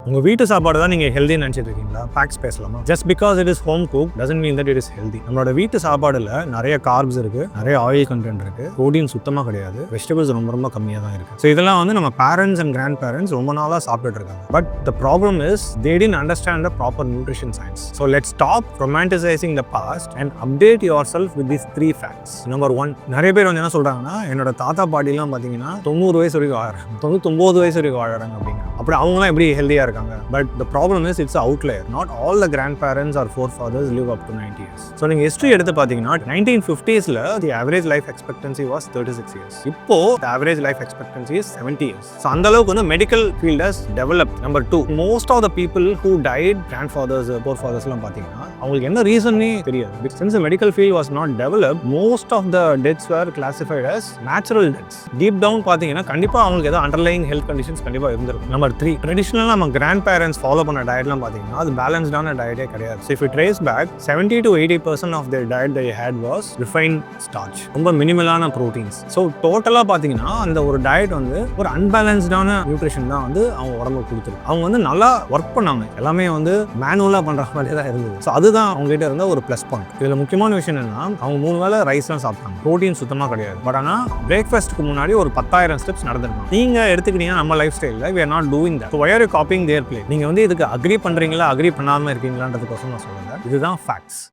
உங்கள் வீட்டு சாப்பாடு தான் நீங்கள் ஹெல்தின்னு நினச்சிட்டு இருக்கீங்களா? ஃபேக்ட்ஸ் பேசலாமா? Just because it is home cook doesn't mean that it is healthy. நம்மளோட வீட்டு சாப்பாடுல நிறைய கார்ப்ஸ் இருக்கு, நிறைய ஆயில் கண்டென்ட் இருக்கு, ப்ரோட்டீன் சுத்தமாக கிடையாது, வெஜிடபிள்ஸ் ரொம்ப ரொம்ப கம்மியாக தான் இருக்கு. ஸோ இதெல்லாம் வந்து நம்ம பேரண்ட்ஸ் அண்ட் கிராண்ட் பேரண்ட்ஸ் ரொம்ப நாளாக சாப்பிட்டுட்டு இருக்காங்க. But the problem is they didn't understand the proper nutrition science. So let's stop romanticising the past and update yourself with this 3 facts. Number 1, நிறைய பேர் வந்து என்ன சொல்றாங்கன்னா, என்னோட தாத்தா பாட்டிலாம் பார்த்தீங்கன்னா 90 வயசு வரைக்கும் வாழறாங்க, 99 வயசு வரைக்கும் வாழறாங்க அப்படிங்க. அப்படி அவங்களாம் எப்படி ஹெல்தியாக இருக்காங்க? But the problem is it's outlier. Not all the grandparents are forefathers live up to 90 years. So நீங்கள் ஹிஸ்ட்ரி எடுத்து பார்த்தீங்கன்னா 1950s the average life expectancy was 36 years. இப்போ the average life expectancy is 70 years. So அந்த அளவுக்கு வந்து medical field has develop. Number 2, most of the people who died grandfathers ஃபோர்ஃபாதர்ஸ்லாம் பார்த்தீங்கன்னா அவங்களுக்கு என்ன ரீசன்னே தெரியாது. Since the medical field was not develop, most of the deaths were classified as natural deaths. Deep down பார்த்தீங்கன்னா கண்டிப்பாக அவங்களுக்கு ஏதோ அண்டர்லைங் ஹெல்த் கண்டிஷன்ஸ் கண்டிப்பாக இருந்திருக்கும். நம்பர் 3, ட்ரெடிஷ்னலாக நம்ம கிராண்ட் பேரண்ட்ஸ் ஃபாலோ பண்ண டயட்லாம் பார்த்தீங்கன்னா அது பேலன்ஸ்டான டயட்டே கிடையாது. So if you trace back 70 to 80% of their diet they had was refined starch, ரொம்ப மினிமலான ப்ரோட்டீன்ஸ். ஸோ டோட்டலாக பார்த்தீங்கன்னா அந்த ஒரு டயட் வந்து ஒரு அன்பேலன்ஸ்டான நியூட்ரிஷன் தான் வந்து அவங்க உடம்புக்கு கொடுத்துருக்கு. அவங்க வந்து நல்லா ஒர்க் பண்ணாங்க, எல்லாமே வந்து மேனுவலாக பண்ணுற மாதிரி தான் இருந்தது. ஸோ அதுதான் அவங்ககிட்ட இருந்த ஒரு ப்ளஸ் பாயிண்ட். இதில் முக்கியமான விஷயம் என்னன்னா, அவங்க 3 வேளை ரைஸ்லாம் சாப்பிட்டாங்க, ப்ரோட்டீன் சுத்தமாக கிடையாது. பட் ஆனால் பிரேக்ஃபாஸ்ட்டுக்கு முன்னாடி ஒரு 10,000 ஸ்டெப்ஸ் நடந்திருக்கும். நீங்கள் எடுத்துக்கிட்டீங்கன்னா நம்ம லைஃப் ஸ்டைலில் we are not doing that. So why are you copying their play? நீங்கள் வந்து இதுக்கு அக்ரி பண்ணுறீங்களா, அக்ரி பண்ணாமல் இருக்கீங்களான்றதுக்கோசம் நான் சொல்லுங்கள். இதுதான் ஃபேக்ட்ஸ்.